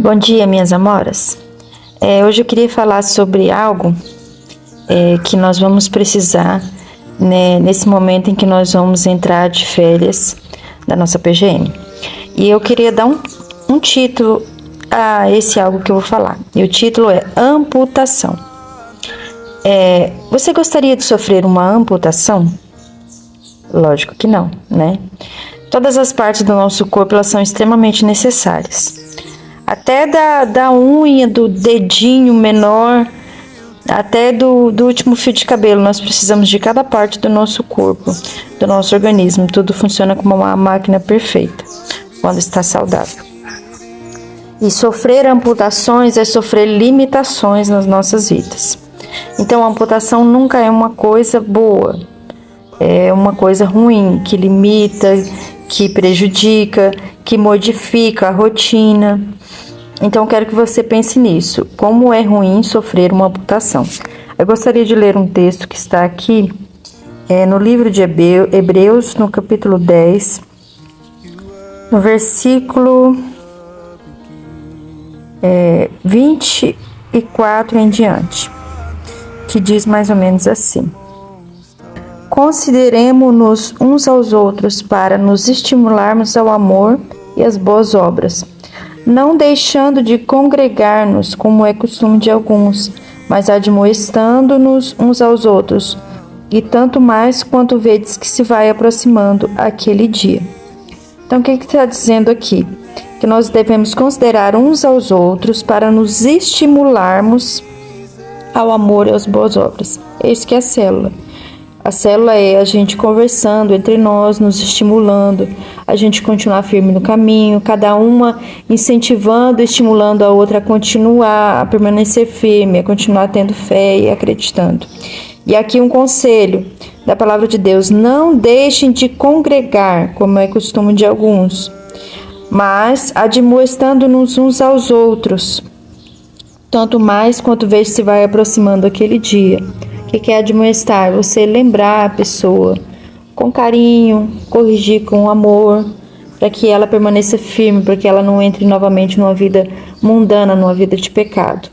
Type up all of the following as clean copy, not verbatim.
Bom dia, minhas amoras. Hoje eu queria falar sobre algo que nós vamos precisar, né, nesse momento em que nós vamos entrar de férias da nossa PGM. E eu queria dar um título a esse algo que eu vou falar. E o título é amputação. Você gostaria de sofrer uma amputação? Lógico que não, né? Todas as partes do nosso corpo elas são extremamente necessárias. Até da unha, do dedinho menor, até do último fio de cabelo, nós precisamos de cada parte do nosso corpo, do nosso organismo. Tudo funciona como uma máquina perfeita, quando está saudável. E sofrer amputações é sofrer limitações nas nossas vidas. Então, a amputação nunca é uma coisa boa, é uma coisa ruim, que limita, que prejudica, que modifica a rotina. Então, quero que você pense nisso. Como é ruim sofrer uma amputação? Eu gostaria de ler um texto que está aqui, no livro de Hebreus, no capítulo 10, no versículo 24 em diante, que diz mais ou menos assim: Consideremo-nos uns aos outros para nos estimularmos ao amor e às boas obras, não deixando de congregar-nos, como é costume de alguns, mas admoestando-nos uns aos outros, e tanto mais quanto vedes que se vai aproximando aquele dia. Então, o que está dizendo aqui? Que nós devemos considerar uns aos outros para nos estimularmos ao amor e às boas obras. É isso que é a célula. A célula é a gente conversando entre nós, nos estimulando, a gente continuar firme no caminho, cada uma incentivando, estimulando a outra a continuar, a permanecer firme, a continuar tendo fé e acreditando. E aqui um conselho da palavra de Deus: não deixem de congregar, como é costume de alguns, mas admoestando-nos uns aos outros, tanto mais quanto vez se vai aproximando aquele dia. O que é admoestar? Você lembrar a pessoa com carinho, corrigir com amor, para que ela permaneça firme, para que ela não entre novamente numa vida mundana, numa vida de pecado.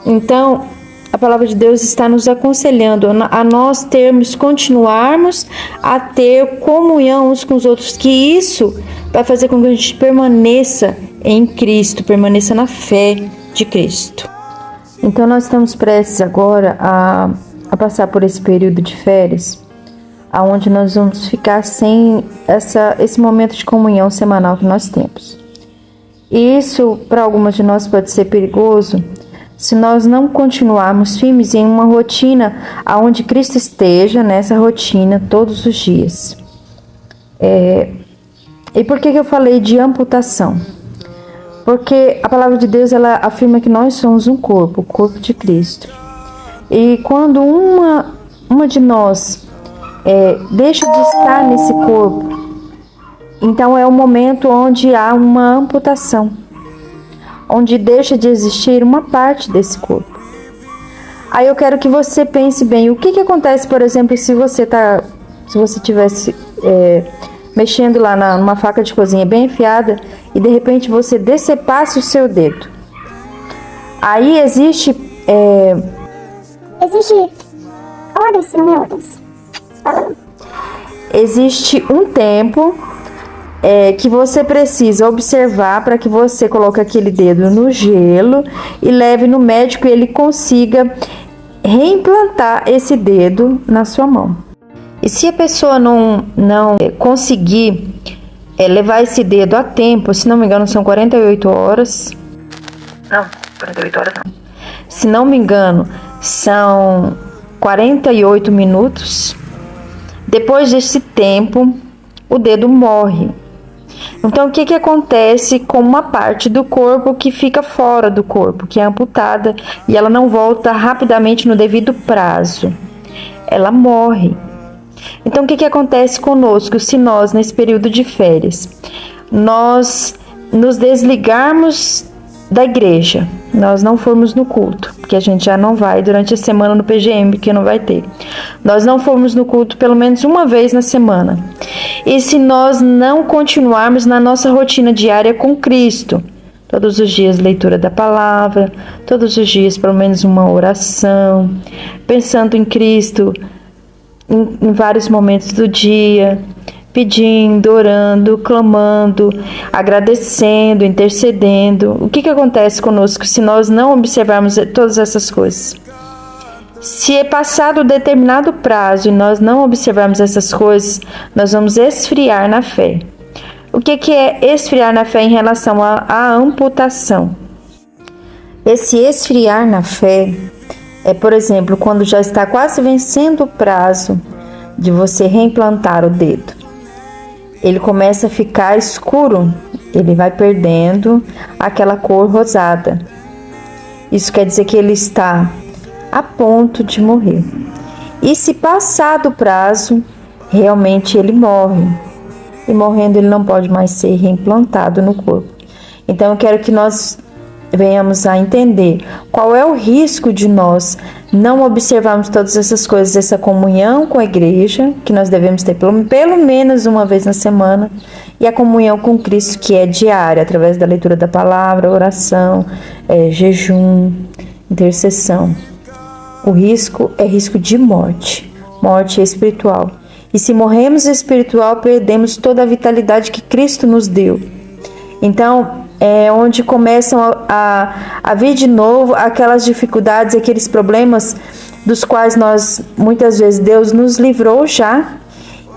Então, a palavra de Deus está nos aconselhando a nós continuarmos a ter comunhão uns com os outros, que isso vai fazer com que a gente permaneça em Cristo, permaneça na fé de Cristo. Então, nós estamos prestes agora a passar por esse período de férias, aonde nós vamos ficar sem esse momento de comunhão semanal que nós temos. E isso, para algumas de nós, pode ser perigoso se nós não continuarmos firmes em uma rotina aonde Cristo esteja nessa rotina todos os dias. E por que eu falei de amputação? Porque a palavra de Deus ela afirma que nós somos um corpo, o corpo de Cristo. E quando uma de nós deixa de estar nesse corpo, então é o momento onde há uma amputação, onde deixa de existir uma parte desse corpo. Aí eu quero que você pense bem, o que acontece, por exemplo, se você tivesse mexendo lá numa faca de cozinha bem afiada e de repente você decepasse o seu dedo. Aí existe um tempo que você precisa observar para que você coloque aquele dedo no gelo e leve no médico e ele consiga reimplantar esse dedo na sua mão. E se a pessoa não conseguir levar esse dedo a tempo, se não me engano são 48 horas. Não, 48 horas não. Se não me engano, são 48 minutos. Depois desse tempo, o dedo morre. Então, o que acontece com uma parte do corpo que fica fora do corpo, que é amputada, e ela não volta rapidamente no devido prazo? Ela morre. Então, o que acontece conosco se nós, nesse período de férias, nós nos desligarmos da igreja, nós não formos no culto, porque a gente já não vai durante a semana no PGM, porque não vai ter. Nós não formos no culto pelo menos uma vez na semana. E se nós não continuarmos na nossa rotina diária com Cristo, Todos os dias leitura da palavra, todos os dias pelo menos uma oração, pensando em Cristo em vários momentos do dia, pedindo, orando, clamando, agradecendo, intercedendo. O que acontece conosco se nós não observarmos todas essas coisas? Se é passado determinado prazo e nós não observarmos essas coisas, nós vamos esfriar na fé. O que é esfriar na fé em relação à amputação? Esse esfriar na fé é, por exemplo, quando já está quase vencendo o prazo de você reimplantar o dedo. Ele começa a ficar escuro, ele vai perdendo aquela cor rosada. Isso quer dizer que ele está a ponto de morrer. E se passar do prazo, realmente ele morre. E morrendo ele não pode mais ser reimplantado no corpo. Então eu quero que nós venhamos a entender qual é o risco de nós não observarmos todas essas coisas, essa comunhão com a igreja, que nós devemos ter pelo menos uma vez na semana, e a comunhão com Cristo, que é diária, através da leitura da palavra, oração, jejum, intercessão. O risco é risco de morte, morte espiritual. E se morremos espiritual, perdemos toda a vitalidade que Cristo nos deu. Então, é onde começam a vir de novo aquelas dificuldades, aqueles problemas dos quais nós, muitas vezes, Deus nos livrou já,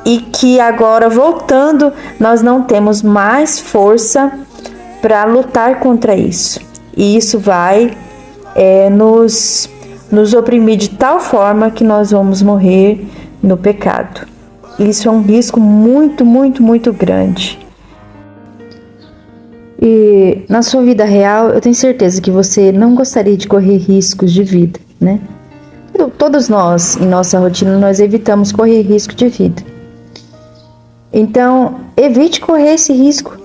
e que agora, voltando, nós não temos mais força para lutar contra isso. E isso vai nos oprimir de tal forma que nós vamos morrer no pecado. Isso é um risco muito, muito, muito grande. E na sua vida real, eu tenho certeza que você não gostaria de correr riscos de vida, né? Todos nós, em nossa rotina, nós evitamos correr risco de vida. Então, evite correr esse risco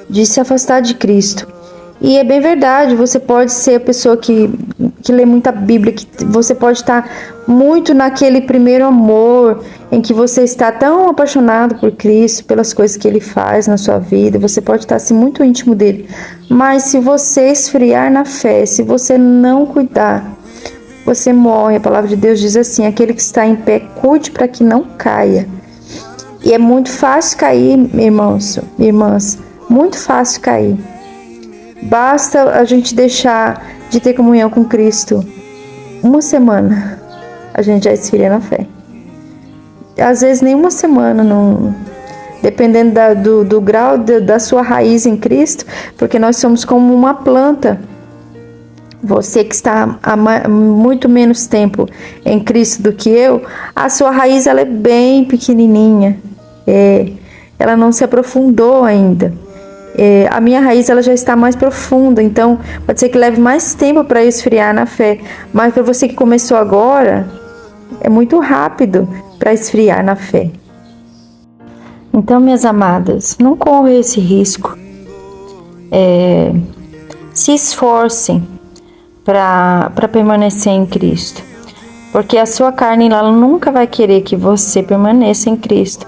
de se afastar de Cristo. E é bem verdade, você pode ser a pessoa que lê muita Bíblia, que você pode estar muito naquele primeiro amor, em que você está tão apaixonado por Cristo, pelas coisas que Ele faz na sua vida, você pode estar assim, muito íntimo dele. Mas se você esfriar na fé, se você não cuidar, você morre. A palavra de Deus diz assim: aquele que está em pé, cuide para que não caia. E é muito fácil cair, irmãos, irmãs, muito fácil cair. Basta a gente deixar de ter comunhão com Cristo uma semana, a gente já esfria na fé. Às vezes nem uma semana, não, dependendo do grau da sua raiz em Cristo, porque nós somos como uma planta. Você que está há muito menos tempo em Cristo do que eu, a sua raiz ela é bem pequenininha, ela não se aprofundou ainda. A minha raiz ela já está mais profunda, então pode ser que leve mais tempo para esfriar na fé, mas para você que começou agora, é muito rápido para esfriar na fé. Então, minhas amadas, não corra esse risco. Se esforcem para permanecer em Cristo, porque a sua carne ela nunca vai querer que você permaneça em Cristo.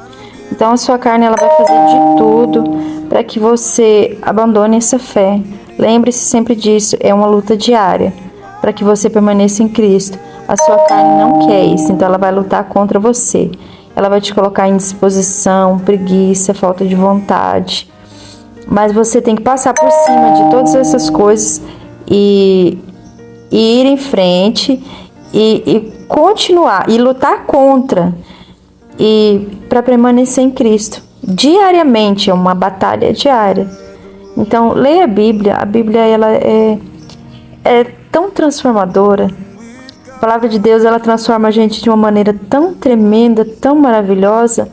Então a sua carne ela vai fazer de tudo para que você abandone essa fé. Lembre-se sempre disso, é uma luta diária para que você permaneça em Cristo. A sua carne não quer isso, então ela vai lutar contra você. Ela vai te colocar em indisposição, preguiça, falta de vontade. Mas você tem que passar por cima de todas essas coisas e ir em frente e continuar e lutar contra, e para permanecer em Cristo diariamente. É uma batalha diária. Então leia a Bíblia ela é tão transformadora. A palavra de Deus ela transforma a gente de uma maneira tão tremenda, tão maravilhosa.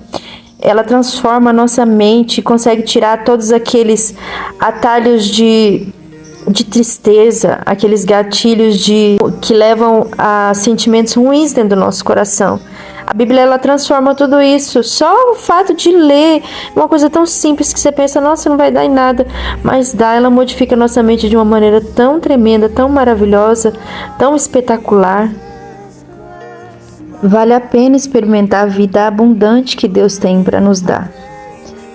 Ela transforma a nossa mente, consegue tirar todos aqueles atalhos de tristeza, aqueles gatilhos que levam a sentimentos ruins dentro do nosso coração. A Bíblia ela transforma tudo isso. Só o fato de ler uma coisa tão simples que você pensa, nossa, não vai dar em nada, mas dá. Ela modifica a nossa mente de uma maneira tão tremenda, tão maravilhosa, tão espetacular. Vale a pena experimentar a vida abundante que Deus tem para nos dar,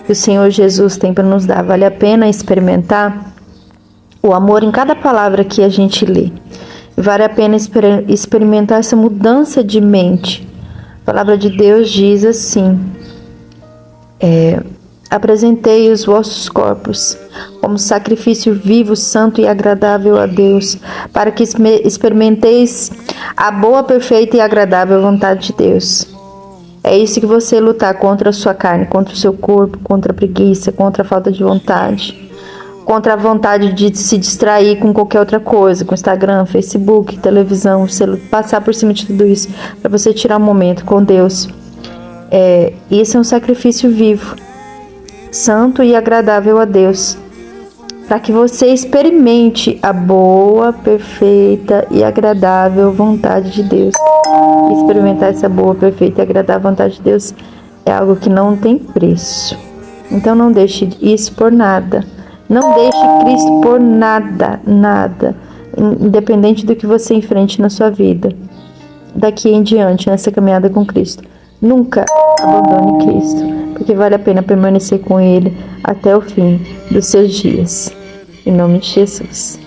que o Senhor Jesus tem para nos dar. Vale a pena experimentar o amor em cada palavra que a gente lê. Vale a pena experimentar essa mudança de mente. A palavra de Deus diz assim: apresentei os vossos corpos como sacrifício vivo, santo e agradável a Deus, para que experimenteis a boa, perfeita e agradável vontade de Deus. É isso que você lutar contra a sua carne, contra o seu corpo, contra a preguiça, contra a falta de vontade, contra a vontade de se distrair com qualquer outra coisa, com Instagram, Facebook, televisão, passar por cima de tudo isso, para você tirar um momento com Deus. Esse é um sacrifício vivo, santo e agradável a Deus, para que você experimente a boa, perfeita e agradável vontade de Deus. Experimentar essa boa, perfeita e agradável vontade de Deus é algo que não tem preço. Então não deixe isso por nada. Não deixe Cristo por nada, nada, independente do que você enfrente na sua vida. Daqui em diante, nessa caminhada com Cristo, nunca abandone Cristo, porque vale a pena permanecer com Ele até o fim dos seus dias. Em nome de Jesus.